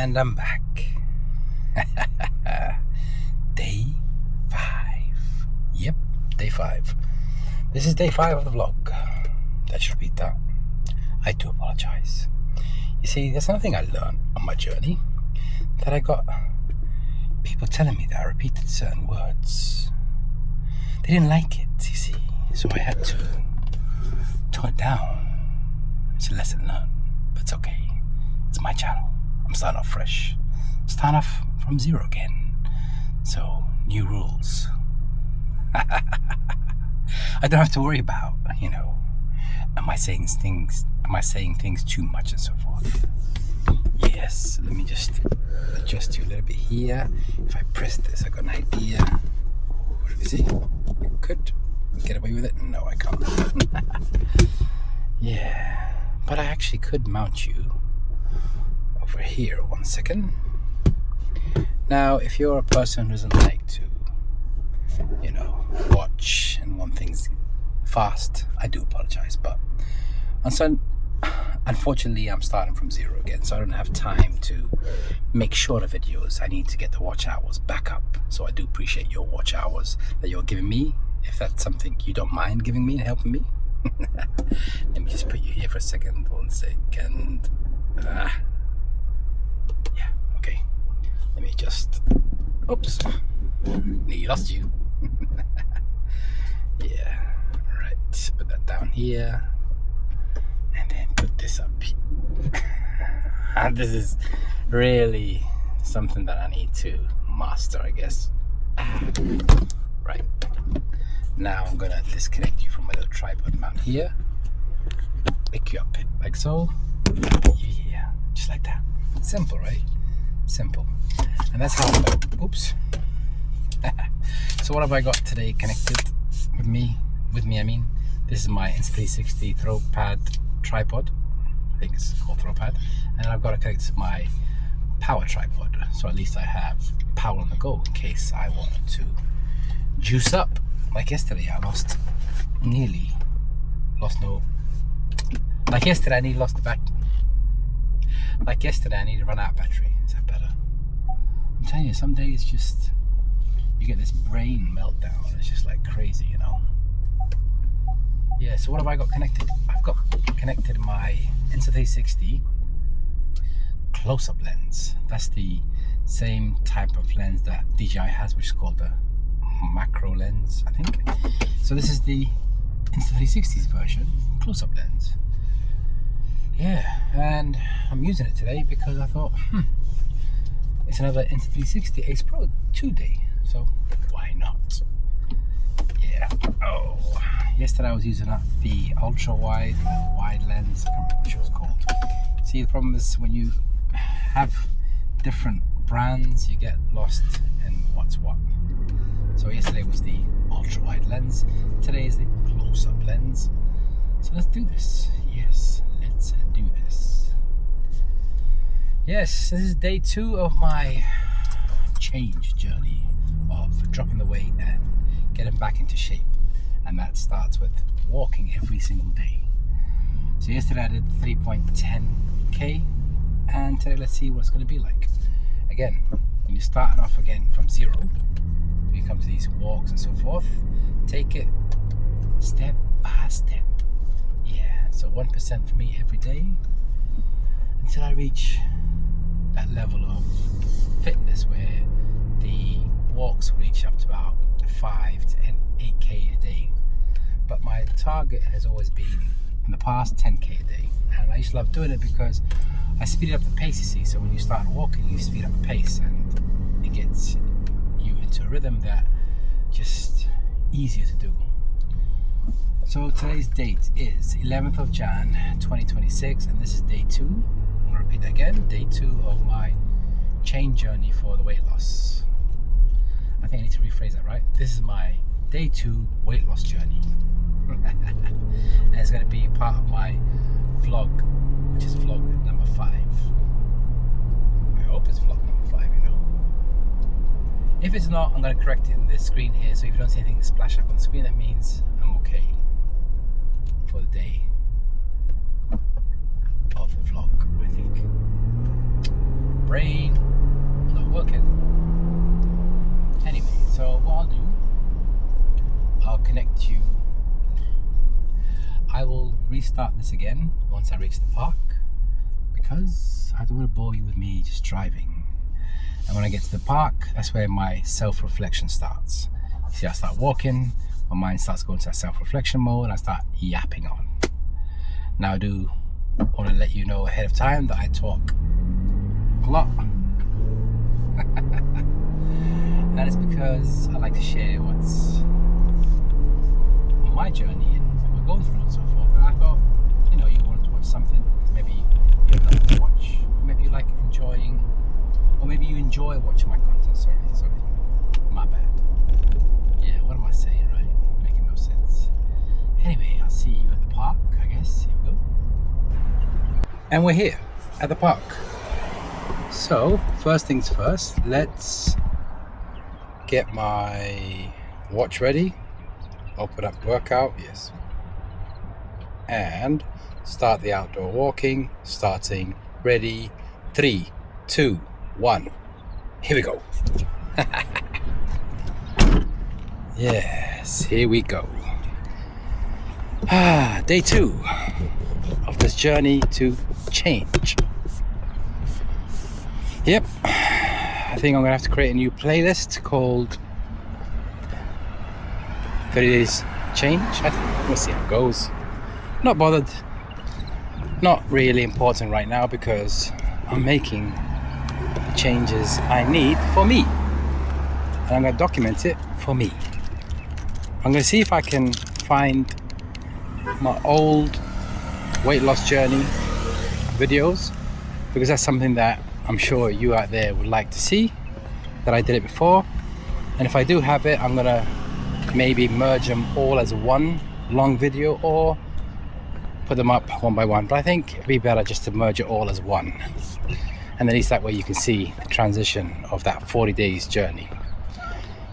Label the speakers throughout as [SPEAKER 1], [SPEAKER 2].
[SPEAKER 1] And I'm back. Day 5. Yep, day 5. This is day 5 of the vlog. Let's repeat that. I do apologize. You see, there's something I learned on my journey, that I got people telling me that I repeated certain words. They didn't like it, you see, so I had to tone it down. It's a lesson learned, but it's okay. It's my channel. I'm starting off fresh. Starting off from zero again. So, new rules. I don't have to worry about, am I saying things too much and so forth. Yes, let me just adjust you a little bit here. If I press this, I got an idea. Let me see. Could get away with it? No, I can't. Yeah, but I actually could mount you over here. 1 second. Now, if you're a person who doesn't like to, watch and want things fast, I do apologize, but unfortunately I'm starting from zero again, so I don't have time to make shorter videos. I need to get the watch hours back up, so I do appreciate your watch hours that you're giving me, if that's something you don't mind giving me and helping me. Let me just put you here for a second. 1 second. Yeah, okay. Let me just, oops, nearly lost you. Yeah, right, put that down here, and then put this up here. And this is really something that I need to master, I guess. Right, now I'm gonna disconnect you from my little tripod mount here, pick you up like so. Yeah, just like that. Simple, right? Simple. And that's how, oops. So what have I got today connected with me, I mean, this is my Insta360 throw pad tripod. I think it's called throw pad. And I've got to connect to my power tripod, so at least I have power on the go in case I wanted to juice up. Like yesterday, I nearly lost the battery. Like yesterday, I needed to run out of battery. Is that better? I'm telling you, some days just, you get this brain meltdown. It's just like crazy, Yeah, so what have I got connected? I've got connected my Insta360 close-up lens. That's the same type of lens that DJI has, which is called the macro lens, I think. So this is the Insta360's version, close-up lens. Yeah, and I'm using it today because I thought, it's another Insta360 Ace Pro 2 day, so why not? Yeah. Oh, yesterday I was using the ultra wide lens. I can't remember what it was called. See, the problem is when you have different brands, you get lost in what's what. So yesterday was the ultra wide lens. Today is the close up lens. So let's do this. Yes, let's do this. Yes, this is day 2 of my change journey of dropping the weight and getting back into shape, and that starts with walking every single day. So yesterday I did 3.10k, and today let's see what it's going to be like. Again, when you're starting off again from zero, you come to these walks and so forth, take it step by step. Yeah, so 1% for me every day until I reach that level of fitness where the walks reach up to about 5 to 8k a day. But my target has always been, in the past, 10k a day. And I used to love doing it because I speeded up the pace, you see. So when you start walking, you speed up the pace, and it gets you into a rhythm that just easier to do. So today's date is 11th of Jan 2026, and this is day 2. I'm going to repeat that again, day 2 of my change journey for the weight loss. I think I need to rephrase that, right? This is my day 2 weight loss journey. And it's going to be part of my vlog, which is vlog number 5. I hope it's vlog number 5, If it's not, I'm going to correct it in the screen here, so if you don't see anything splash up on the screen, that means I'm okay for the day of the vlog, I think. brain, not working. Anyway, so what I'll do, I'll connect you. I will restart this again once I reach the park, because I don't want to bore you with me just driving. And when I get to the park, that's where my self-reflection starts. See, I start walking, my mind starts going to that self-reflection mode, and I start yapping on. Now I do want to let you know ahead of time that I talk a lot. And it's because I like to share what's on my journey and what we're going through and so forth. And I thought, you wanted to watch something, maybe you have nothing to watch, or maybe you like enjoying, or maybe you enjoy watching my content. Sorry, my bad. Yeah, what am I saying, right? Making no sense. Anyway, I'll see you at the park, I guess. Here we go. And we're here at the park. So, first things first, let's get my watch ready. Open up workout, yes. And start the outdoor walking, starting ready. 3, 2, 1. Here we go. Yes, here we go. Day 2 of this journey to change. Yep, I think I'm gonna have to create a new playlist called 30 Days Change. We'll see how it goes. Not bothered. Not really important right now, because I'm making the changes I need for me. And I'm gonna document it for me. I'm gonna see if I can find my old weight loss journey videos, because that's something that I'm sure you out there would like to see, that I did it before. And if I do have it, I'm gonna maybe merge them all as one long video, or put them up one by one. But I think it'd be better just to merge it all as one, and at least that way you can see the transition of that 40 days journey.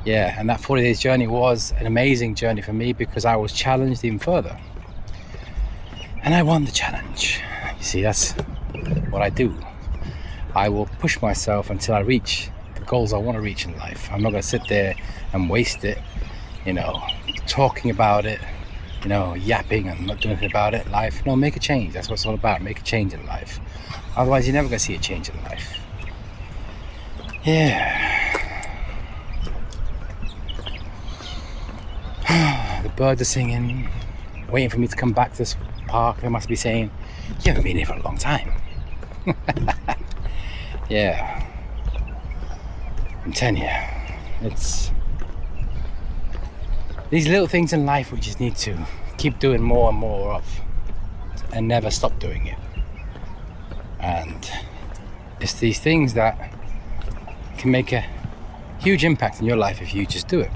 [SPEAKER 1] Yeah, and that 40 days journey was an amazing journey for me, because I was challenged even further, and I won the challenge. You see, that's what I do. I will push myself until I reach the goals I want to reach in life. I'm not going to sit there and waste it, talking about it, yapping and not doing anything about it. Life, no, make a change. That's what it's all about. Make a change in life. Otherwise, you're never going to see a change in life. Yeah. The birds are singing, waiting for me to come back to this park. They must be saying, you haven't been here for a long time. Yeah, I'm telling you, it's these little things in life we just need to keep doing more and more of, and never stop doing it. And it's these things that can make a huge impact in your life if you just do it.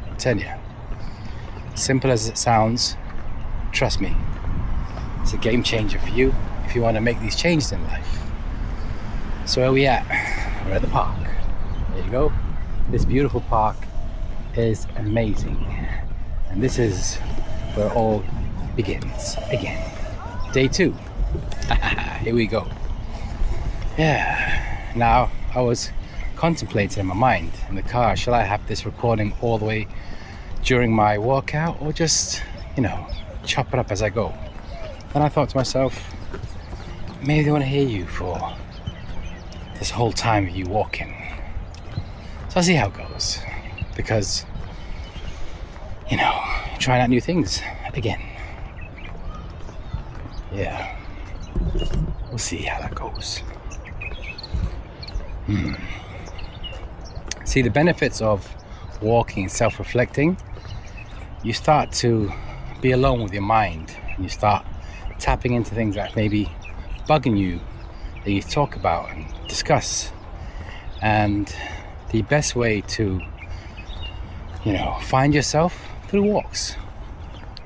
[SPEAKER 1] I'm telling you, simple as it sounds, trust me, it's a game changer for you if you want to make these changes in life. So where are we at? We're at the park. There you go. This beautiful park is amazing. And this is where it all begins again. Day 2. Here we go. Yeah. Now, I was contemplating in my mind in the car, shall I have this recording all the way during my workout, or just, chop it up as I go? And I thought to myself, maybe they want to hear you for this whole time of you walking. So I'll see how it goes, because trying out new things again. Yeah, we'll see how that goes. See, the benefits of walking and self-reflecting, you start to be alone with your mind, and you start tapping into things that may be bugging you, that you talk about and discuss. And the best way to find yourself through walks.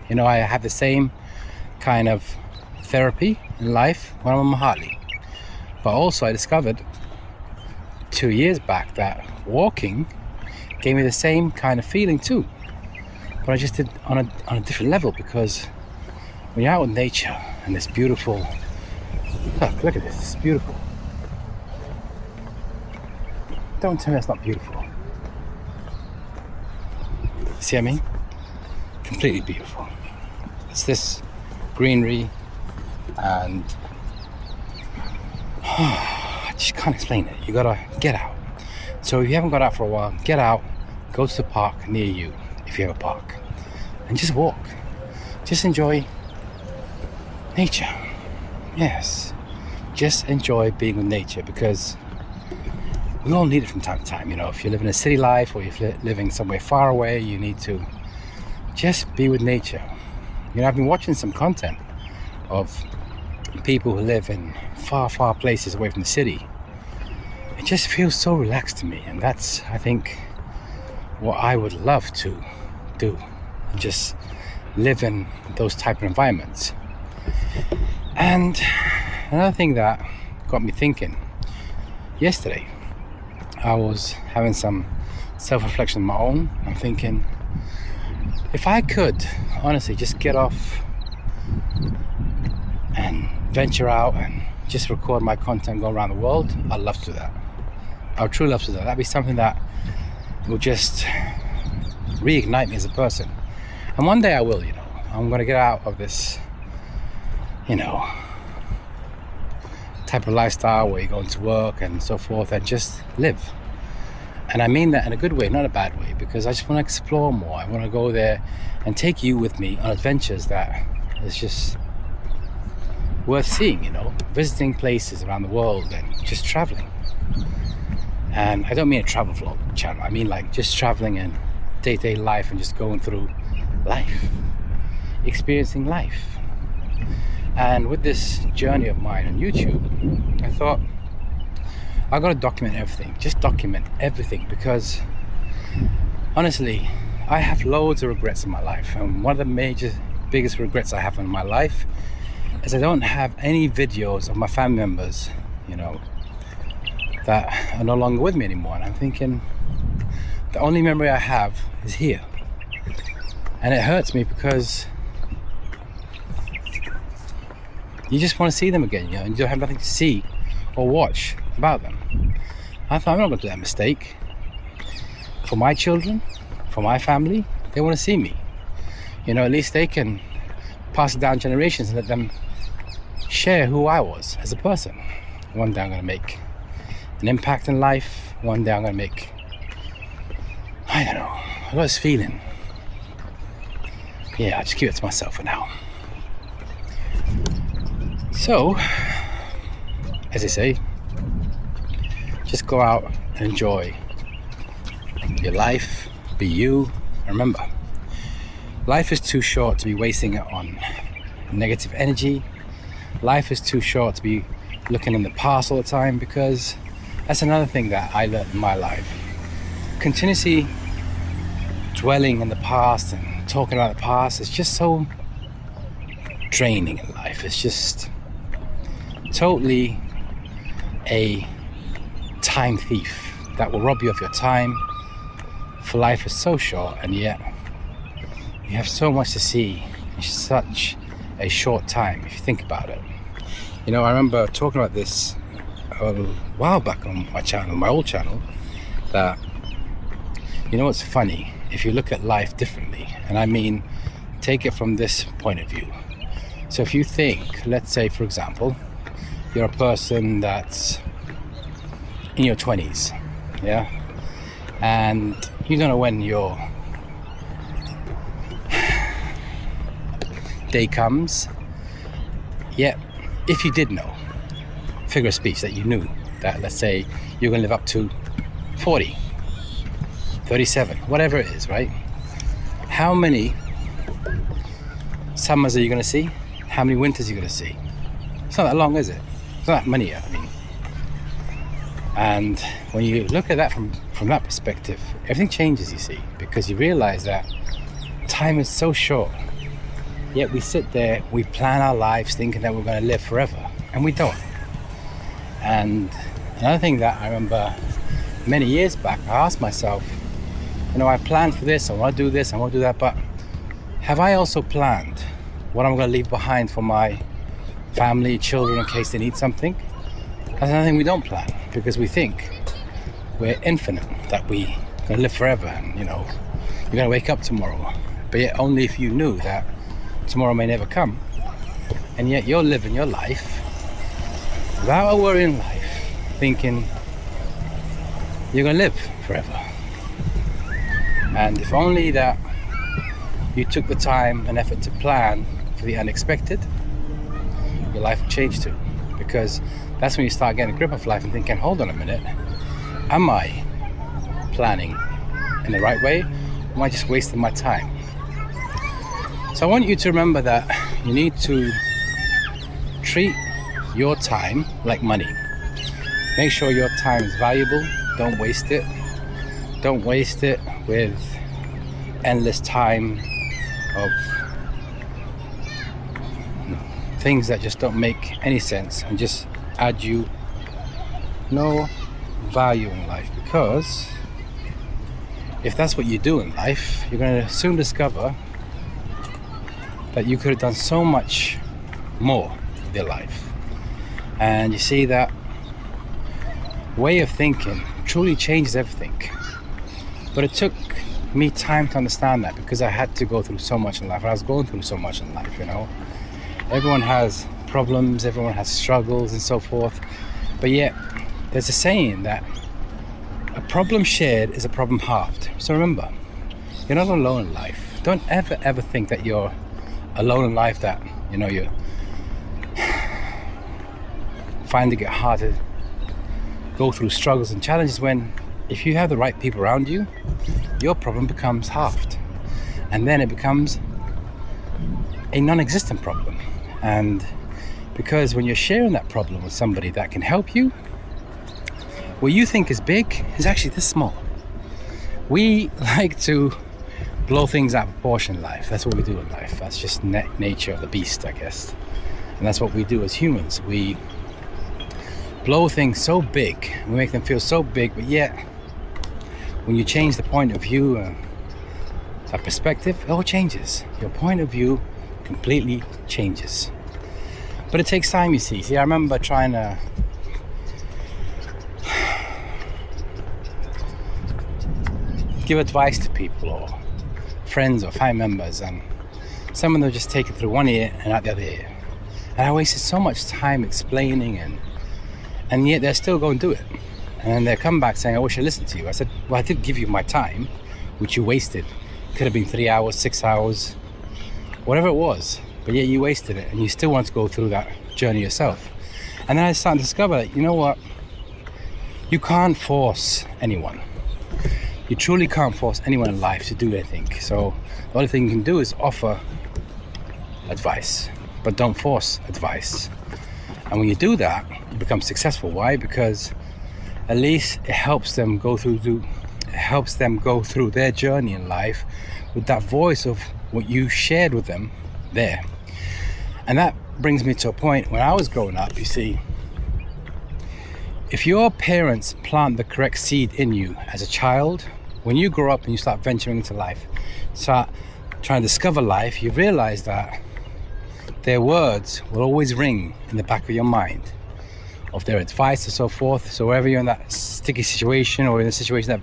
[SPEAKER 1] I have the same kind of therapy in life when I'm on my Harley, but also I discovered 2 years back that walking gave me the same kind of feeling too, but I just did on a different level, because when you're out in nature and this beautiful, look at this, it's beautiful. Don't tell me that's not beautiful. See what I mean? Completely beautiful. It's this greenery, and I just can't explain it. You gotta get out. So if you haven't got out for a while, get out, go to the park near you, if you have a park, and just walk. Just enjoy nature. Yes, just enjoy being with nature, because we all need it from time to time. You know, if you're living a city life or you're living somewhere far away, you need to just be with nature. You know, I've been watching some content of people who live in far places away from the city. It just feels so relaxed to me, and that's, I think, what I would love to do. Just live in those type of environments. And another thing that got me thinking, yesterday I was having some self-reflection of my own. I'm thinking, if I could honestly just get off and venture out and just record my content, go around the world, I'd love to do that. I would truly love to do that. That'd be something that will just reignite me as a person. And one day I will, you know. I'm going to get out of this, you know, type of lifestyle where you go into work and so forth and just live. And I mean that in a good way, not a bad way, because I just want to explore more. I want to go there and take you with me on adventures that is just worth seeing, you know, visiting places around the world and just traveling. And I don't mean a travel vlog channel. I mean like just traveling in day-to-day life and just going through life, experiencing life. And with this journey of mine on YouTube, I thought I got to document everything. Just document everything, because honestly, I have loads of regrets in my life, and one of the biggest regrets I have in my life is I don't have any videos of my family members, you know, that are no longer with me anymore. And I'm thinking, the only memory I have is here, and it hurts me because you just want to see them again, you know, and you don't have nothing to see or watch about them. I thought, I'm not going to do that mistake. For my children, for my family, they want to see me. You know, at least they can pass it down generations and let them share who I was as a person. One day I'm going to make an impact in life. One day I'm going to make, I don't know, I got this feeling. Yeah, I'll just keep it to myself for now. So, as I say, just go out and enjoy your life, be you. Remember, life is too short to be wasting it on negative energy. Life is too short to be looking in the past all the time, because that's another thing that I learned in my life. Continuously dwelling in the past and talking about the past is just so draining in life. It's just totally a time thief that will rob you of your time. For life is so short, and yet you have so much to see in such a short time, if you think about it. You know, I remember talking about this a while back on my channel, my old channel, that, you know what's funny, if you look at life differently, and I mean take it from this point of view. So if you think, let's say for example, you're a person that's in your 20s, yeah, and you don't know when your day comes. Yet, if you did know, figure of speech, that you knew that, let's say, you're going to live up to 40, 37, whatever it is, right? How many summers are you going to see? How many winters are you going to see? It's not that long, is it? It's not that many yet, I mean. And when you look at that from that perspective, everything changes, you see, because you realize that time is so short. Yet we sit there, we plan our lives thinking that we're going to live forever, and we don't. And another thing that I remember many years back, I asked myself, you know, I planned for this, I want to do this, I want to do that, but have I also planned what I'm going to leave behind for my family, children, in case they need something? That's another thing we don't plan, because we think we're infinite, that we gonna live forever, and you're gonna wake up tomorrow, but yet only if you knew that tomorrow may never come, and yet you're living your life without a worry in life, thinking you're gonna live forever. And if only that you took the time and effort to plan for the unexpected, your life will change too. Because that's when you start getting a grip of life and thinking, hold on a minute, am I planning in the right way, or am I just wasting my time? So I want you to remember that you need to treat your time like money. Make sure your time is valuable. Don't waste it. Don't waste it with endless time of things that just don't make any sense and just add you no value in life. Because if that's what you do in life, you're going to soon discover that you could have done so much more with your life. And you see, that way of thinking truly changes everything. But it took me time to understand that, because I had to go through so much in life. I was going through so much in life, Everyone has problems, everyone has struggles and so forth. But yet, there's a saying that a problem shared is a problem halved. So remember, you're not alone in life. Don't ever think that you're alone in life, that, you're finding it hard to go through struggles and challenges, when if you have the right people around you, your problem becomes halved. And then it becomes a non-existent problem. And because when you're sharing that problem with somebody that can help you, what you think is big is actually this small. We like to blow things out of proportion in life. That's what we do in life. That's just nature of the beast, I guess. And that's what we do as humans. We blow things so big, we make them feel so big, but yet when you change the point of view, that perspective, it all changes. Your point of view completely changes. But it takes time, you see. I remember trying to give advice to people, or friends or family members, and some of them just take it through one ear and out the other ear. And I wasted so much time explaining, and yet they're still going to do it. And they come back saying, I wish I listened to you. I said, well, I did give you my time, which you wasted. Could have been 3 hours, 6 hours, whatever it was, but yet you wasted it, and you still want to go through that journey yourself. And then I started to discover that, you know what, you can't force anyone. You truly can't force anyone in life to do anything. So the only thing you can do is offer advice, but don't force advice. And when you do that, you become successful. Why? Because at least it helps them go through their journey in life with that voice of what you shared with them there. And that brings me to a point when I was growing up. You see, if your parents plant the correct seed in you as a child, when you grow up and you start venturing into life, start trying to discover life, you realize that their words will always ring in the back of your mind, of their advice and so forth. So wherever you're in that sticky situation, or in a situation that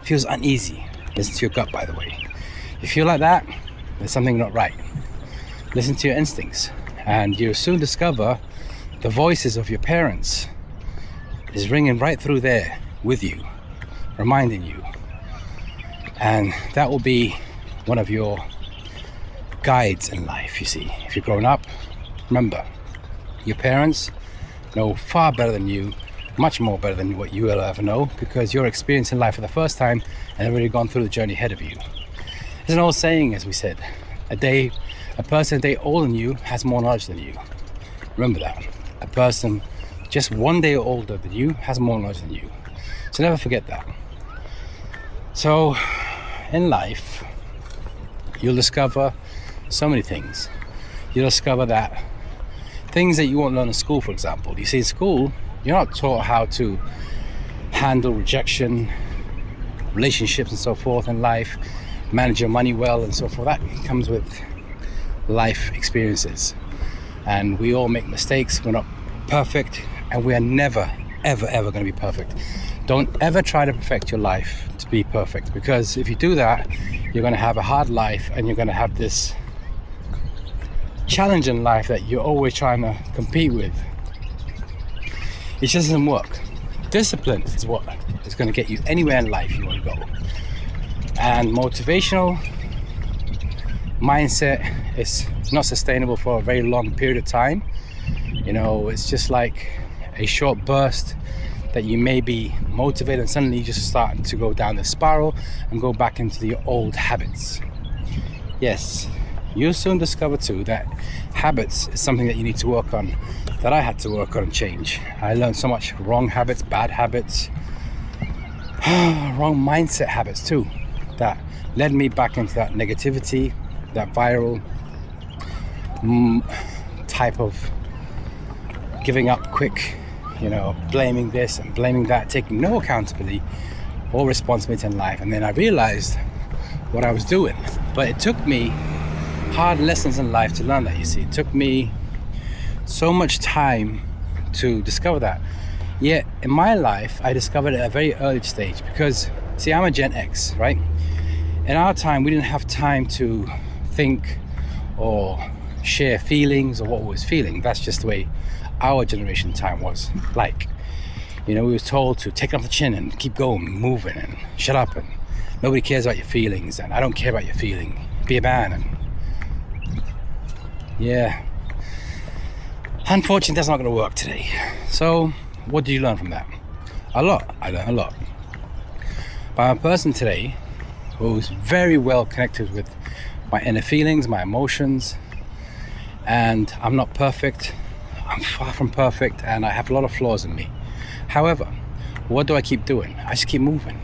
[SPEAKER 1] feels uneasy, listen to your gut, by the way. If you feel like that, there's something not right. Listen to your instincts, and you'll soon discover the voices of your parents is ringing right through there with you, reminding you. And that will be one of your guides in life, you see. If you're growing up, remember, your parents know far better than you, much more better than what you will ever know, because you're experiencing life for the first time and they've already gone through the journey ahead of you. There's an old saying, as we said, a person a day older than you has more knowledge than you. Remember that. A person just one day older than you has more knowledge than you. So never forget that. So in life, you'll discover so many things. You'll discover that things that you won't learn in school, for example. You see, in school, you're not taught how to handle rejection, relationships and so forth in life, manage your money well and so forth. That comes with life experiences. And we all make mistakes. We're not perfect, and we are never, ever going to be perfect. Don't ever try to perfect your life to be perfect, because if you do that, you're going to have a hard life, and you're going to have this challenge in life that you're always trying to compete with. It just doesn't work. Discipline is what is going to get you anywhere in life you want to go. And motivational mindset is not sustainable for a very long period of time. You know, it's just like a short burst that you may be motivated, and suddenly you just start to go down the spiral and go back into the old habits. Yes, you'll soon discover too that habits is something that you need to work on, that I had to work on and change. I learned so much wrong habits, bad habits, wrong mindset habits too, that led me back into that negativity, that viral type of giving up quick, you know, blaming this and blaming that, taking no accountability or responsibility in life. And then I realized what I was doing, but it took me hard lessons in life to learn that. You see, it took me so much time to discover that. Yet in my life, I discovered it at a very early stage, because see, I'm a Gen X, right? In our time, we didn't have time to think or share feelings or what we was feeling. That's just the way our generation time was like. You know, we was told to take it off the chin and keep going, moving, and shut up, and nobody cares about your feelings, and I don't care about your feeling. Be a man. And yeah, unfortunately, that's not going to work today. So what did you learn from that? A lot. I learned a lot. But I'm a person today who's very well connected with my inner feelings, my emotions, and I'm not perfect. I'm far from perfect, and I have a lot of flaws in me. However, what do I keep doing? I just keep moving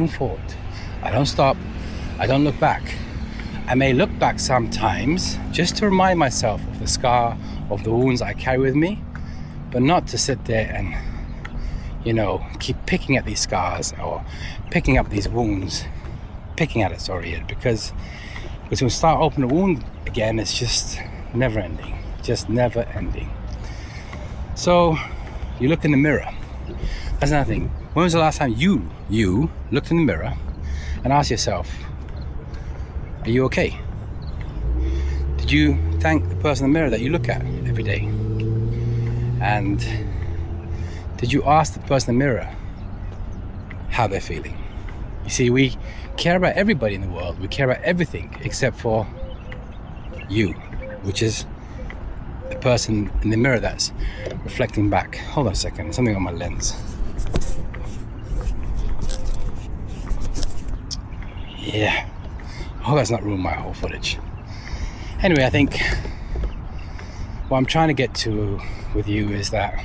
[SPEAKER 1] forward. I don't stop. I don't look back. I may look back sometimes just to remind myself of the scar, of the wounds I carry with me, but not to sit there and, you know, keep picking at these scars or picking up these wounds, because when we start opening a wound again, it's just never ending. So you look in the mirror. That's another thing. When was the last time you looked in the mirror and asked yourself, are you okay? Did you thank the person in the mirror that you look at every day? And did you ask the person in the mirror how they're feeling? You see, we care about everybody in the world. We care about everything except for you, which is the person in the mirror that's reflecting back. Hold on a second, there's something on my lens. Yeah, I hope that's not ruined my whole footage. Anyway, I think what I'm trying to get to with you is that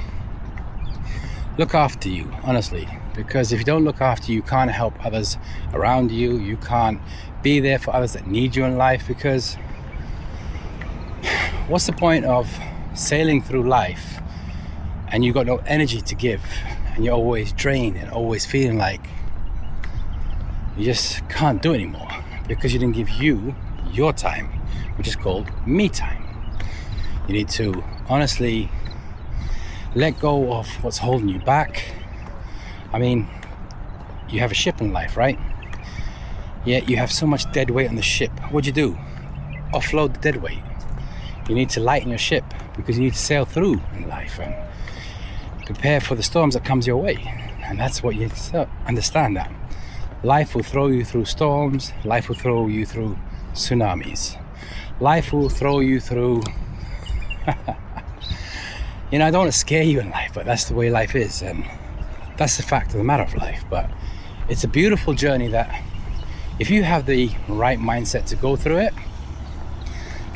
[SPEAKER 1] look after you, honestly, because if you don't look after you, you can't help others around you. You can't be there for others that need you in life, because what's the point of sailing through life and you've got no energy to give, and you're always drained and always feeling like you just can't do anymore because you didn't give you your time, which is called me time. You need to honestly let go of what's holding you back. I mean, you have a ship in life, right? Yet you have so much dead weight on the ship. What'd you do? Offload the dead weight. You need to lighten your ship, because you need to sail through in life and prepare for the storms that comes your way. And that's what you need to understand, that life will throw you through storms. Life will throw you through tsunamis. Life will throw you through you know, I don't want to scare you in life, but that's the way life is, and that's the fact of the matter of life. But it's a beautiful journey that if you have the right mindset to go through it,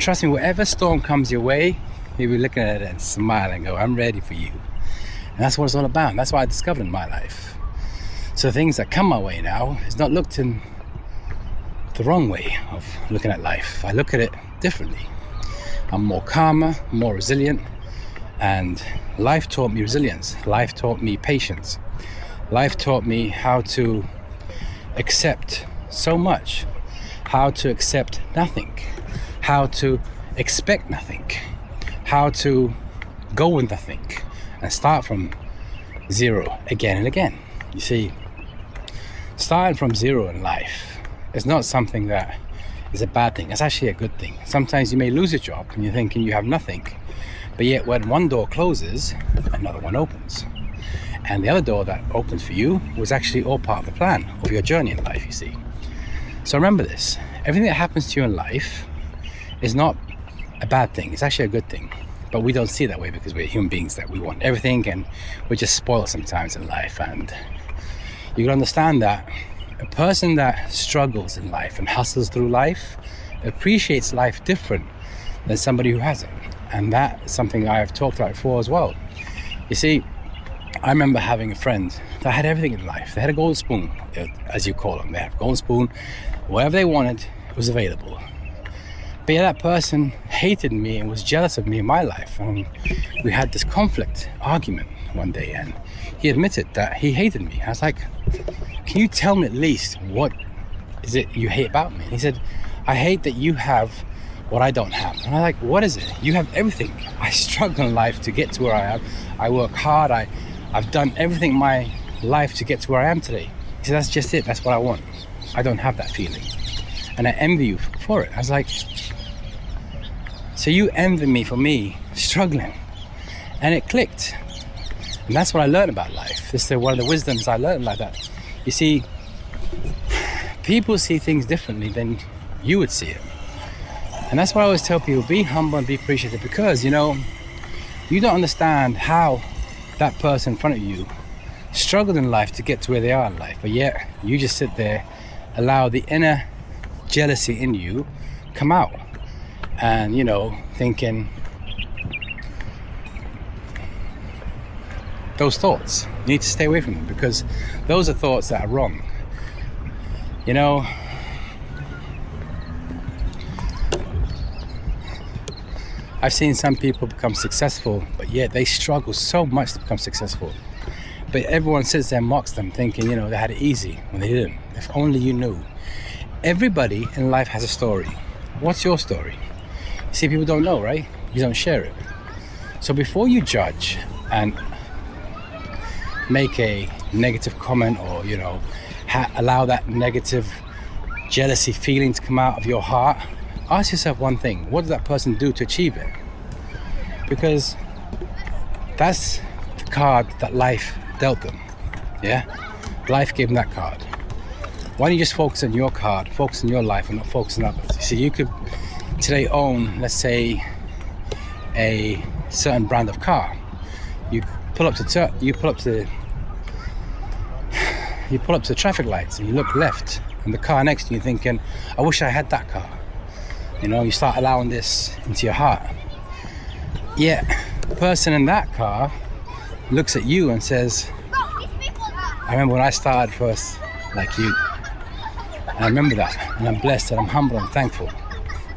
[SPEAKER 1] trust me, whatever storm comes your way, you'll be looking at it and smiling and go, I'm ready for you. And that's what it's all about. That's what I discovered in my life. So things that come my way now is not looked in the wrong way of looking at life. I look at it differently. I'm more calmer, more resilient, and life taught me resilience. Life taught me patience. Life taught me how to accept so much, how to accept nothing, how to expect nothing, how to go with nothing and start from zero again and again. You see, starting from zero in life is not something that is a bad thing. It's actually a good thing. Sometimes you may lose a job and you're thinking you have nothing, but yet when one door closes, another one opens. And the other door that opened for you was actually all part of the plan of your journey in life, you see. So remember this, everything that happens to you in life is not a bad thing. It's actually a good thing. But we don't see it that way because we're human beings, that we want everything and we're just spoiled sometimes in life. And you can understand that a person that struggles in life and hustles through life appreciates life different than somebody who hasn't. And that is something I have talked about before as well. You see, I remember having a friend that had everything in life. They had a golden spoon, as you call them. They had a golden spoon. Whatever they wanted was available. But yeah, that person hated me and was jealous of me in my life. And we had this conflict, argument one day, and he admitted that he hated me. I was like, can you tell me at least what is it you hate about me? He said, I hate that you have what I don't have. And I'm like, what is it? You have everything. I struggle in life to get to where I am. I work hard. I've done everything in my life to get to where I am today. He said, that's just it. That's what I want. I don't have that feeling. And I envy you for it. I was like, so you envy me for me struggling. And it clicked. And that's what I learned about life. This is one of the wisdoms I learned like that. You see, people see things differently than you would see it. And that's why I always tell people, be humble and be appreciative, because, you know, you don't understand how that person in front of you struggled in life to get to where they are in life. But yet, you just sit there, allow the inner jealousy in you come out. And, you know, thinking those thoughts, you need to stay away from them, because those are thoughts that are wrong. You know, I've seen some people become successful, but yet they struggle so much to become successful. But everyone sits there and mocks them, thinking, you know, they had it easy when they didn't. If only you knew. Everybody in life has a story. What's your story? See, people don't know, right? You don't share it. So before you judge and make a negative comment, or, you know, allow that negative jealousy feeling to come out of your heart, ask yourself one thing: what did that person do to achieve it? Because that's the card that life dealt them. Yeah, life gave them that card. Why don't you just focus on your card, focus on your life, and not focus on others? You see, you could today own, let's say, a certain brand of car. You pull up to the traffic lights and you look left, and the car next to you thinking, I wish I had that car. You know, you start allowing this into your heart. Yet the person in that car looks at you and says, I remember when I started first like you, and I remember that, and I'm blessed and I'm humble and thankful.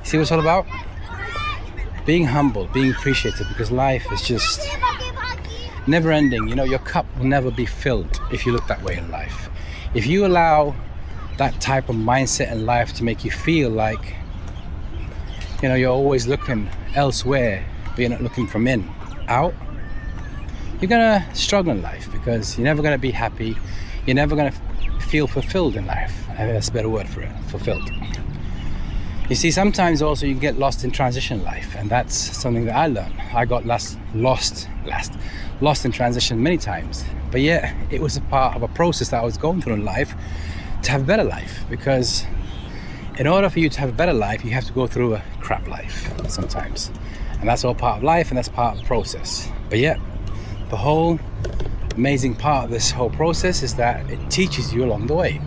[SPEAKER 1] See what it's all about? Being humble, being appreciative, because life is just never ending. You know, your cup will never be filled if you look that way in life. If you allow that type of mindset in life to make you feel like, you know, you're always looking elsewhere, but you're not looking from in out, you're gonna struggle in life, because you're never gonna be happy. You're never gonna feel fulfilled in life. I think that's a better word for it, fulfilled. You see, sometimes also you can get lost in transition life, and that's something that I learned. I got lost in transition many times, but yet it was a part of a process that I was going through in life to have a better life. Because in order for you to have a better life, you have to go through a crap life sometimes, and that's all part of life, and that's part of the process. But yet, the whole amazing part of this whole process is that it teaches you along the way.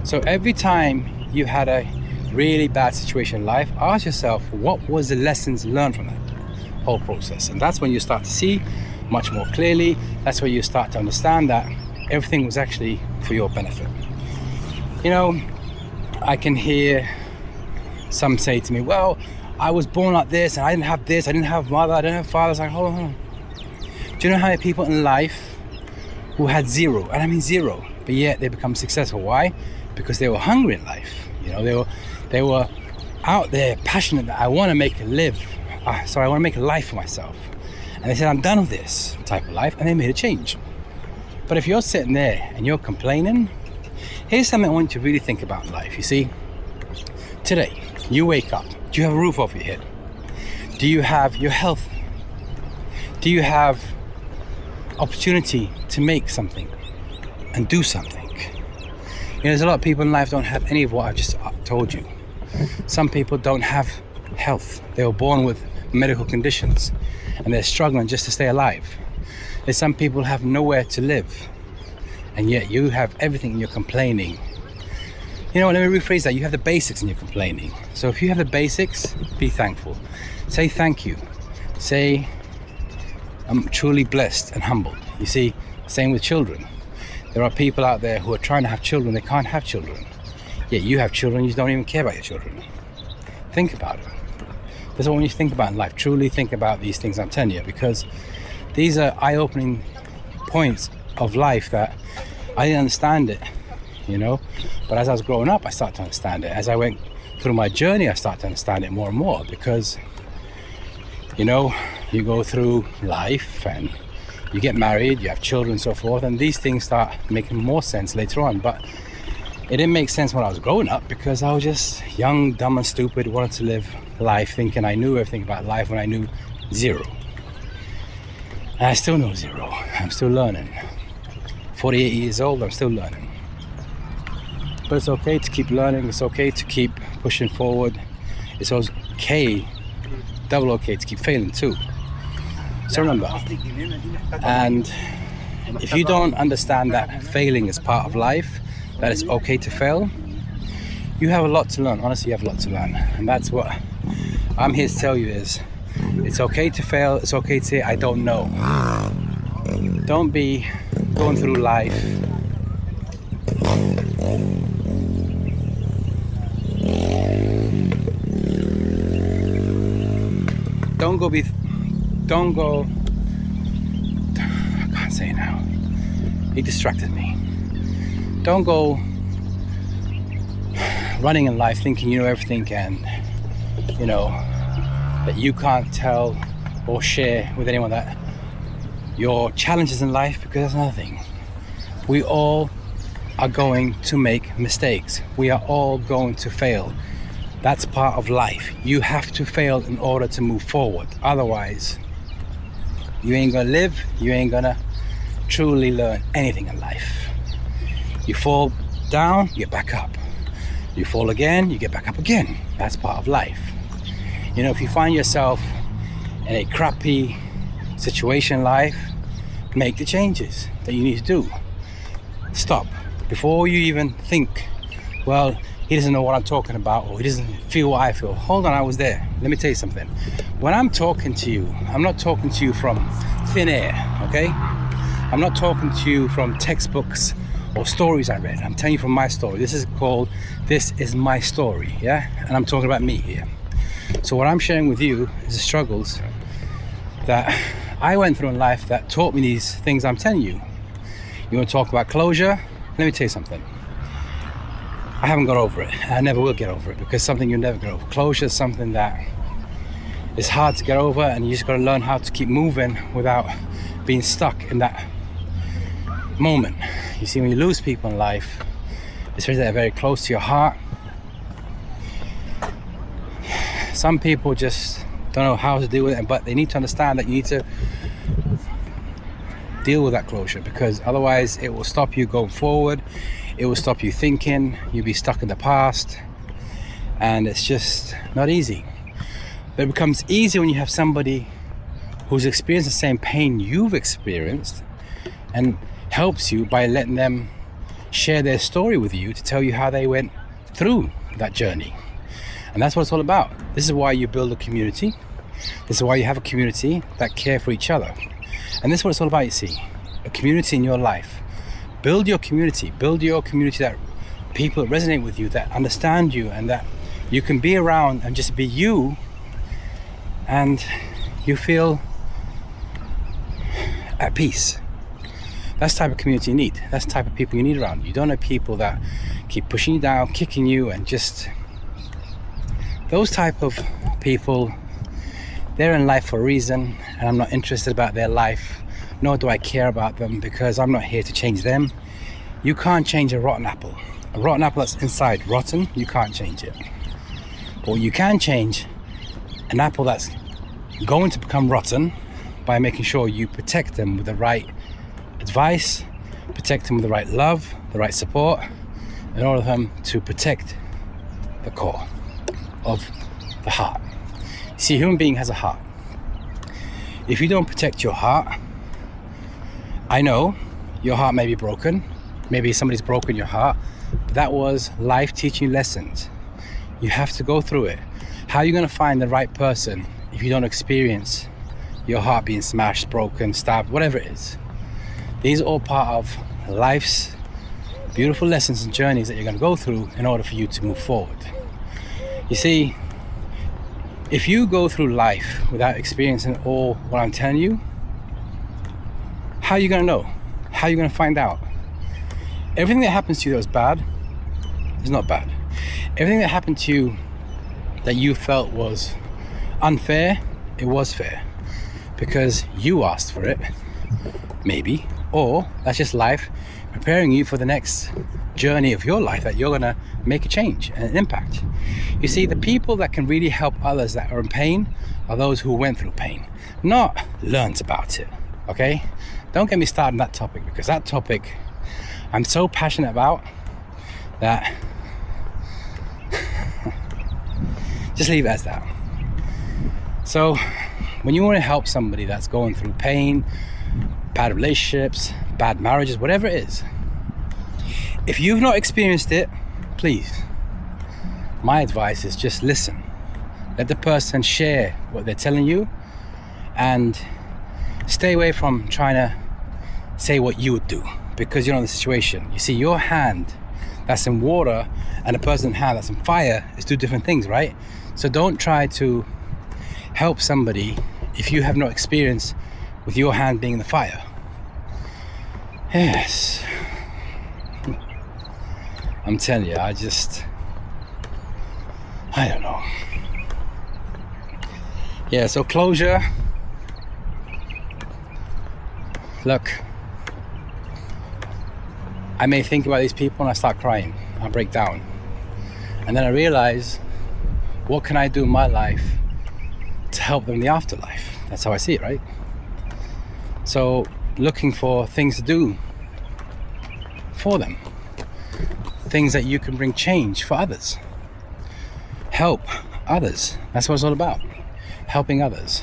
[SPEAKER 1] So every time you had a really bad situation in life, ask yourself, what was the lessons learned from that whole process? And that's when you start to see much more clearly. That's where you start to understand that everything was actually for your benefit. You know, I can hear some say to me, well, I was born like this, and I didn't have this, I didn't have mother, I didn't have father. It's like, hold on. Do you know how many people in life who had zero, and I mean zero, but yet they become successful? Why? Because they were hungry in life. You know, they were out there passionate that I want to make a life for myself. And they said, I'm done with this type of life, and they made a change. But if you're sitting there and you're complaining, here's something I want you to really think about in life. You see, today you wake up. Do you have a roof over your head? Do you have your health? Do you have opportunity to make something and do something? You know, there's a lot of people in life don't have any of what I've just told you. Some people don't have health. They were born with medical conditions and they're struggling just to stay alive. There's some people who have nowhere to live, and yet you have everything and you're complaining. You know what, let me rephrase that. You have the basics and you're complaining. So if you have the basics, be thankful. Say thank you. Say, I'm truly blessed and humbled. You see, same with children. There are people out there who are trying to have children, they can't have children. Yet you have children, you don't even care about your children. Think about it. That's what I want you to think about in life. Truly think about these things I'm telling you, because these are eye-opening points of life that I didn't understand it, you know. But as I was growing up, I started to understand it. As I went through my journey, I started to understand it more and more, because, you know, you go through life and you get married, you have children and so forth, and these things start making more sense later on. But it didn't make sense when I was growing up, because I was just young, dumb and stupid, wanted to live life thinking I knew everything about life when I knew zero. And I still know zero. I'm still learning. 48 years old, I'm still learning. But it's okay to keep learning. It's okay to keep pushing forward. It's okay, double okay, to keep failing too. So remember, and if you don't understand that failing is part of life, that it's okay to fail, you have a lot to learn. Honestly, you have a lot to learn. And that's what I'm here to tell you is, it's okay to fail. It's okay to say, I don't know. Don't be going through life don't go, I can't say it now. He distracted me. Don't go running in life thinking you know everything, and you know that you can't tell or share with anyone that your challenges in life, because that's another thing. We all are going to make mistakes. We are all going to fail. That's part of life. You have to fail in order to move forward. Otherwise, you ain't gonna live, you ain't gonna truly learn anything in life. You fall down, you get back up. You fall again, you get back up again. That's part of life. You know, if you find yourself in a crappy situation in life, make the changes that you need to do. Stop. Before you even think, well, he doesn't know what I'm talking about, or he doesn't feel what I feel. Hold on, I was there. Let me tell you something. When I'm talking to you, I'm not talking to you from thin air, okay? I'm not talking to you from textbooks or stories I read. I'm telling you from my story. This is my story, yeah? And I'm talking about me here. So what I'm sharing with you is the struggles that I went through in life that taught me these things I'm telling you. You want to talk about closure? Let me tell you something. I haven't got over it. I never will get over it, because something you never get over. Closure is something that is hard to get over, and you just got to learn how to keep moving without being stuck in that moment. You see, when you lose people in life, especially that are very close to your heart, some people just don't know how to deal with it, but they need to understand that you need to deal with that closure, because otherwise it will stop you going forward. It will stop you thinking. You'll be stuck in the past, and it's just not easy. But it becomes easy when you have somebody who's experienced the same pain you've experienced and helps you by letting them share their story with you to tell you how they went through that journey. And that's what it's all about. This is why you build a community. This is why you have a community that care for each other. And this is what it's all about, you see. A community in your life. Build your community. Build your community that people resonate with you, that understand you, and that you can be around and just be you, and you feel at peace. That's the type of community you need. That's the type of people you need around you. You don't have people that keep pushing you down, kicking you, and just... Those type of people, they're in life for a reason, and I'm not interested about their life. nor do I care about them, because I'm not here to change them. You can't change a rotten apple. A rotten apple that's inside rotten, you can't change it. But you can change an apple that's going to become rotten by making sure you protect them with the right advice, protect them with the right love, the right support, in order for them to protect the core of the heart. See, a human being has a heart. If you don't protect your heart, I know your heart may be broken, maybe somebody's broken your heart, but that was life teaching you lessons. You have to go through it. How are you going to find the right person if you don't experience your heart being smashed, broken, stabbed, whatever it is? These are all part of life's beautiful lessons and journeys that you're going to go through in order for you to move forward. You see, if you go through life without experiencing all what I'm telling you, how are you going to know? How are you going to find out? Everything that happens to you that was bad is not bad. Everything that happened to you that you felt was unfair, it was fair. Because you asked for it, maybe, or that's just life preparing you for the next journey of your life that you're going to make a change and an impact. You see, the people that can really help others that are in pain are those who went through pain, not learned about it, okay? Don't get me started on that topic, because that topic I'm so passionate about that just leave it as that. So when you want to help somebody that's going through pain, bad relationships, bad marriages, whatever it is, if you've not experienced it, please, my advice is just listen. Let the person share what they're telling you, and stay away from trying to say what you would do, because you're not in the situation. You see, your hand that's in water and a person's hand that's in fire is two different things, right? So don't try to help somebody if you have no experience with your hand being in the fire. Yes, I'm telling you, I don't know. Yeah, so closure. Look, I may think about these people and I start crying, I break down, and then I realize, what can I do in my life to help them in the afterlife? That's how I see it, right? So looking for things to do for them, things that you can bring change for others, help others. That's what it's all about, helping others.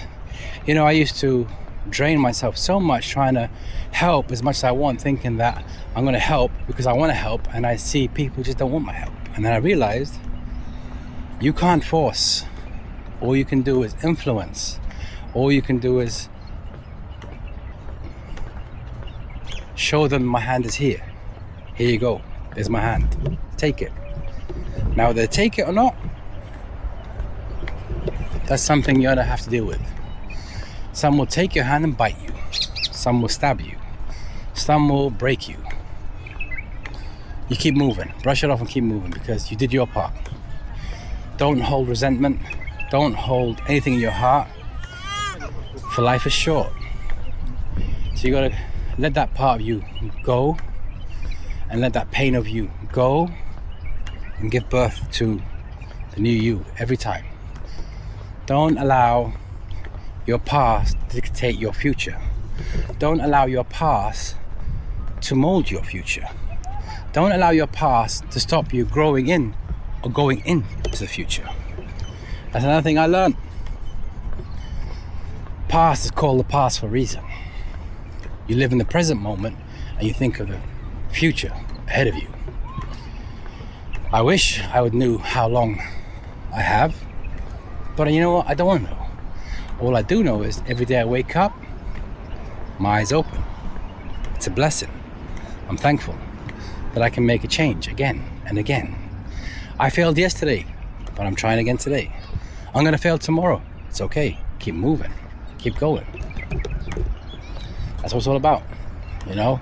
[SPEAKER 1] You know, I used to drain myself so much trying to help as much as I want, thinking that I'm going to help because I want to help, and I see people just don't want my help. And then I realized you can't force. All you can do is influence. All you can do is show them my hand is here. Here you go. There's my hand. Take it. Now, whether they take it or not, that's something you're going to have to deal with. Some will take your hand and bite you. Some will stab you. Some will break you. You keep moving. Brush it off and keep moving, because you did your part. Don't hold resentment. Don't hold anything in your heart, for life is short. So you gotta let that part of you go, and let that pain of you go, and give birth to the new you every time. Don't allow your past to dictate your future. Don't allow your past to mold your future. Don't allow your past to stop you growing in or going into the future. That's another thing I learned. Past is called the past for a reason. You live in the present moment and you think of the future ahead of you. I wish I would knew how long I have, but you know what? I don't want to know. All I do know is every day I wake up, my eyes open. It's a blessing. I'm thankful that I can make a change again and again. I failed yesterday, but I'm trying again today. I'm gonna fail tomorrow. It's okay. Keep moving. Keep going. That's what it's all about. You know,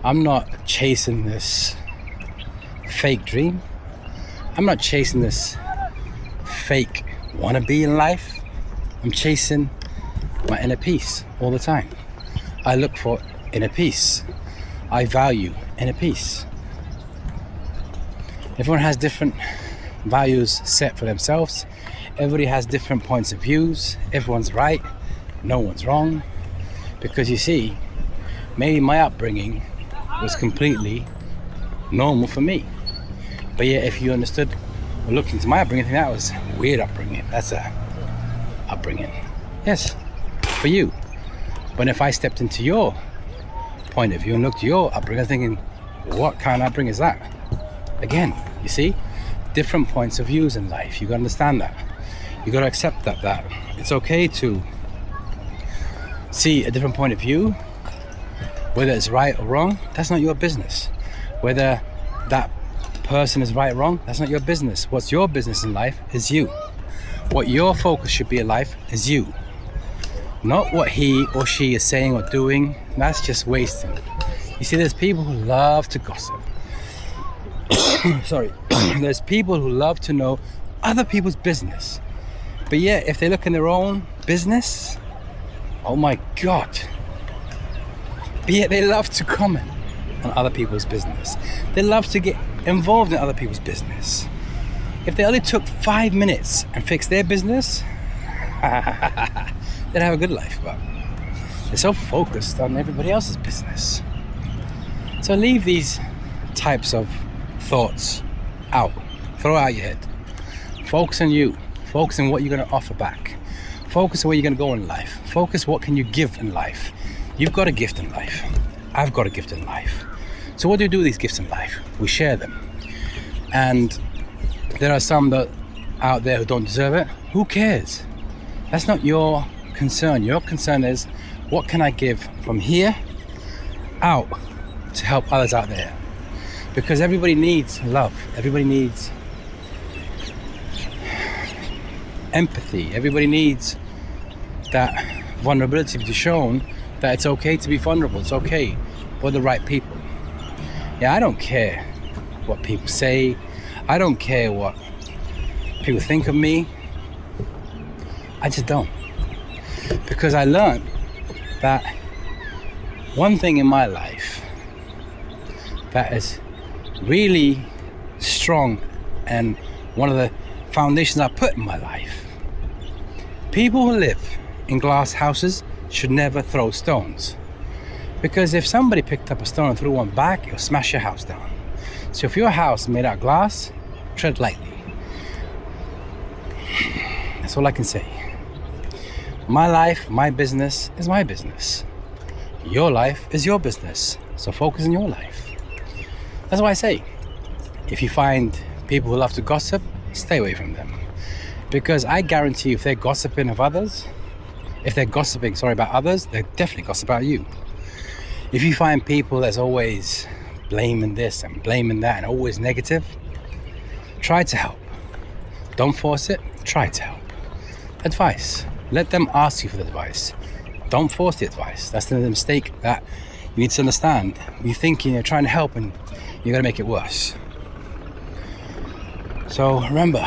[SPEAKER 1] I'm not chasing this fake dream. I'm not chasing this fake wannabe in life. I'm chasing my inner peace all the time. I look for inner peace. I value inner peace. Everyone has different values set for themselves. Everybody has different points of views. Everyone's right, no one's wrong. Because you see, maybe my upbringing was completely normal for me. But yet, if you understood or looked into my upbringing, I think that was a weird upbringing. That's a upbringing. Yes, for you. But if I stepped into your point of view and looked at your upbringing, I'm thinking, what kind of upbringing is that? Again, you see, different points of views in life. You got to understand that. You got to accept that it's okay to see a different point of view. Whether it's right or wrong, that's not your business. Whether that person is right or wrong, that's not your business. What's your business in life is you. What your focus should be in life is you. Not what he or she is saying or doing. That's just wasting. You see, there's people who love to gossip. Sorry. There's people who love to know other people's business. But yet, if they look in their own business, oh my God. But yet they love to comment on other people's business. They love to get involved in other people's business. If they only took 5 minutes and fixed their business, they'd have a good life. But they're so focused on everybody else's business. So leave these types of thoughts out. Throw it out your head. Focus on you. Focus on what you're going to offer back. Focus on where you're going to go in life. Focus what can you give in life. You've got a gift in life. I've got a gift in life. So what do we do with these gifts in life? We share them. And there are some that out there who don't deserve it. Who cares? That's not your concern. Your concern is, what can I give from here out to help others out there? Because everybody needs love. Everybody needs empathy. Everybody needs that vulnerability to be shown that it's okay to be vulnerable. It's okay for the right people. Yeah, I don't care what people say. I don't care what people think of me. I just don't. Because I learned that one thing in my life that is really strong and one of the foundations I put in my life. People who live in glass houses should never throw stones. Because if somebody picked up a stone and threw one back, it'll smash your house down. So if your house is made out of glass, tread lightly. That's all I can say. My life, my business is my business. Your life is your business. So focus on your life. That's why I say, if you find people who love to gossip, stay away from them. Because I guarantee you, if they're gossiping of others, about others, they definitely gossip about you. If you find people that's always blaming this and blaming that and always negative, try to help. Don't force it, try to help. Advice. Let them ask you for the advice. Don't force the advice. That's the mistake that you need to understand. You're thinking you're trying to help and you're going to make it worse. So remember,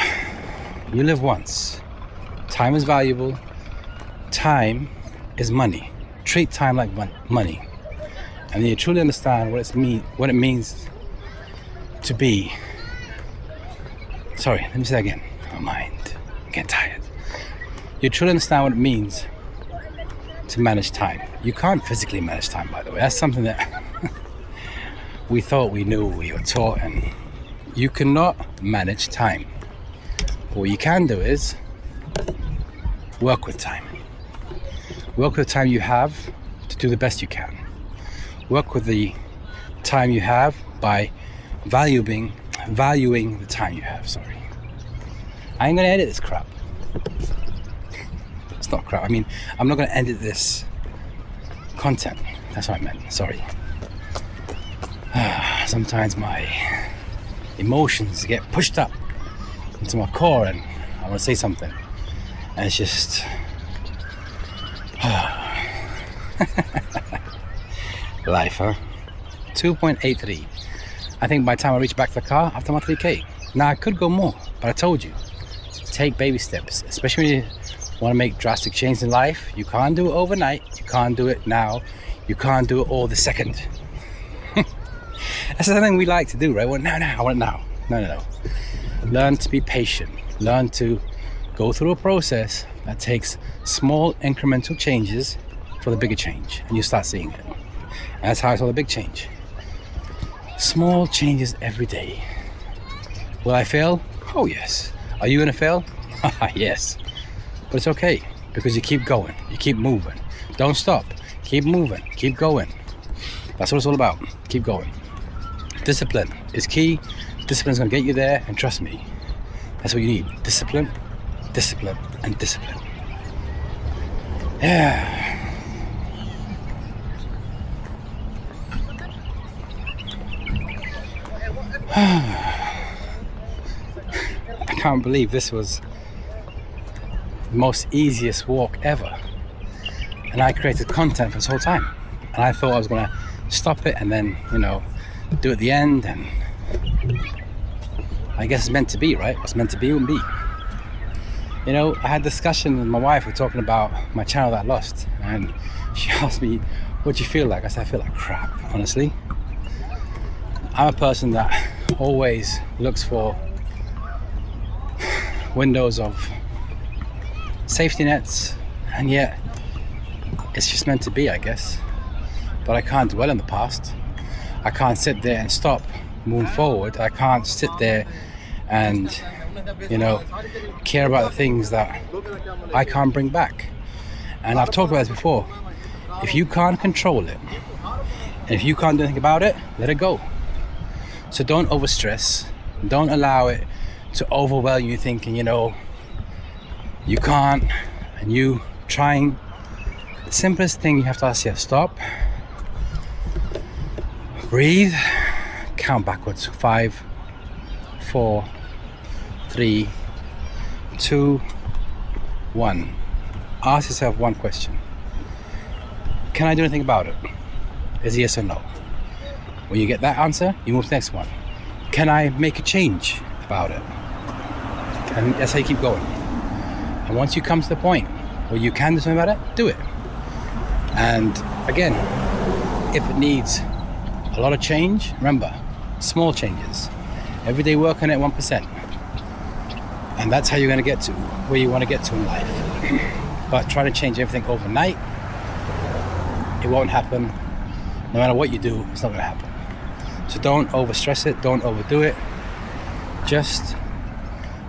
[SPEAKER 1] you live once. Time is valuable. Time is money. Treat time like money. And then you truly understand what it means to be. Sorry, let me say that again. My mind, I'm getting tired. You truly understand what it means to manage time. You can't physically manage time, by the way. That's something that we thought we knew, we were taught, and you cannot manage time. But what you can do is work with time. Work with the time you have to do the best you can. Work with the time you have by valuing the time you have. Sorry. I ain't gonna edit this crap. It's not crap. I mean, I'm not gonna edit this content. That's what I meant. Sorry. Sometimes my emotions get pushed up into my core and I want to say something. And it's just... life, huh? 2.83. I think by the time I reach back to the car, I've done my 3K. Now I could go more, but I told you, take baby steps, especially when you want to make drastic change in life. You can't do it overnight. You can't do it now. You can't do it all the second. That's something we like to do, right? Well, no, I want it now. No. Learn to be patient. Learn to go through a process that takes small incremental changes for the bigger change, and you start seeing it. And that's how I saw the big change. Small changes every day. Will I fail? Oh yes. Are you gonna fail? Yes. But it's okay, because you keep going, you keep moving. Don't stop. Keep moving, keep going. That's what it's all about. Keep going. Discipline is key. Discipline's gonna get you there, and trust me, that's what you need. Discipline, discipline, and discipline. Yeah. I can't believe this was the most easiest walk ever. And I created content for this whole time. And I thought I was gonna stop it and then, do it at the end, and I guess it's meant to be, right? What's meant to be will be. I had a discussion with my wife. We're talking about my channel that I lost, and she asked me, what do you feel like? I said, I feel like crap, honestly. I'm a person that always looks for windows of safety nets, and yet it's just meant to be, I guess. But I can't dwell in the past. I can't sit there and stop moving forward. I can't sit there and care about the things that I can't bring back. And I've talked about this before. If you can't control it, and if you can't do anything about it, let it go. So don't overstress. Don't allow it to overwhelm you, thinking you can't, and you trying. The simplest thing you have to ask yourself: stop, breathe, count backwards. 5, 4, 3, 2, 1. Ask yourself one question: can I do anything about it? Is it yes or no? When you get that answer, you move to the next one. Can I make a change about it? And that's how you keep going. And once you come to the point where you can do something about it, do it. And again, if it needs a lot of change, remember, small changes. Every day work on it 1%. And that's how you're going to get to where you want to get to in life. But trying to change everything overnight, it won't happen. No matter what you do, it's not going to happen. So don't overstress it, don't overdo it. Just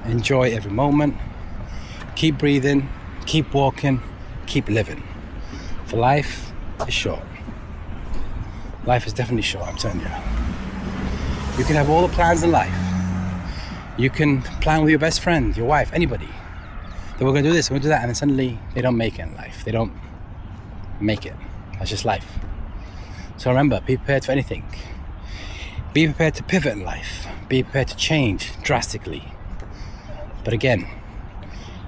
[SPEAKER 1] enjoy every moment. Keep breathing, keep walking, keep living. For life is short. Life is definitely short, I'm telling you. You can have all the plans in life. You can plan with your best friend, your wife, anybody, that we're going to do this, we're going to do that, and then suddenly they don't make it in life. They don't make it. That's just life. So remember, be prepared for anything. Be prepared to pivot in life. Be prepared to change drastically. But again,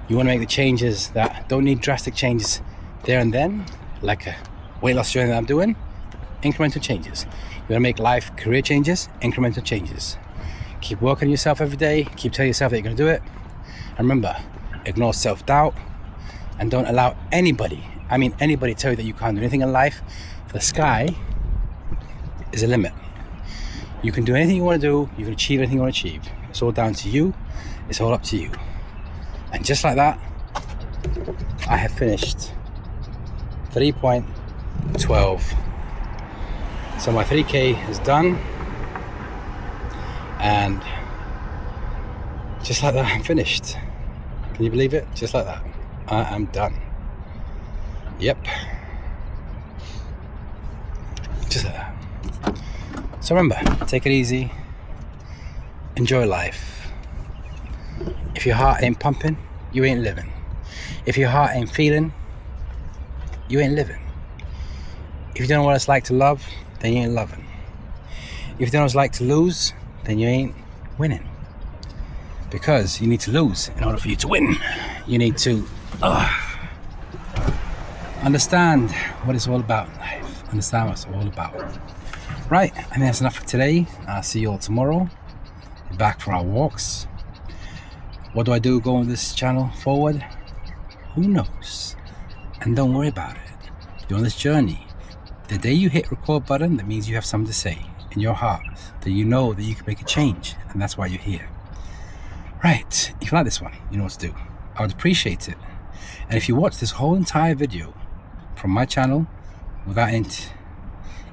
[SPEAKER 1] you want to make the changes that don't need drastic changes there and then, like a weight loss journey that I'm doing. Incremental changes. You want to make life career changes, incremental changes. Keep working on yourself every day. Keep telling yourself that you're going to do it. And remember, ignore self-doubt, and don't allow anybody tell you that you can't do anything in life. The sky is a limit. You can do anything you want to do. You can achieve anything you want to achieve. It's all down to you. It's all up to you. And just like that, I have finished 3.12. So my 3K is done. And just like that, I'm finished. Can you believe it? Just like that, I am done. Yep. Just like that. So remember, take it easy. Enjoy life. If your heart ain't pumping, you ain't living. If your heart ain't feeling, you ain't living. If you don't know what it's like to love, then you ain't loving. If you don't know what it's like to lose, then you ain't winning. Because you need to lose in order for you to win. You need to understand what it's all about in life. Understand what it's all about. Right, I think that's enough for today. I'll see you all tomorrow. We're back for our walks. What do I do going this channel forward? Who knows? And don't worry about it. You're on this journey. The day you hit record button, that means you have something to say in your heart, that you know that you can make a change, and that's why you're here. Right, if you like this one, you know what to do. I would appreciate it. And if you watch this whole entire video from my channel without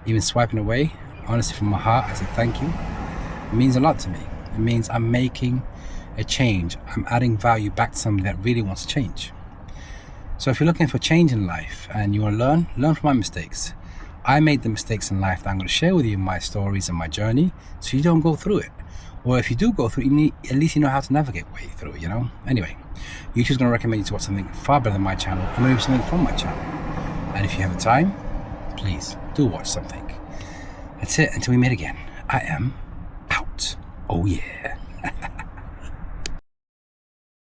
[SPEAKER 1] even swiping away, honestly from my heart, I say thank you. It means a lot to me. It means I'm making a change. I'm adding value back to somebody that really wants to change. So if you're looking for change in life and you want to learn from my mistakes. I made the mistakes in life that I'm going to share with you, my stories and my journey, so you don't go through it. Or if you do go through it, at least you know how to navigate way through it, you know? Anyway, YouTube's going to recommend you to watch something far better than my channel, or maybe something from my channel. And if you have the time, please do watch something. That's it, until we meet again. I am out. Oh yeah.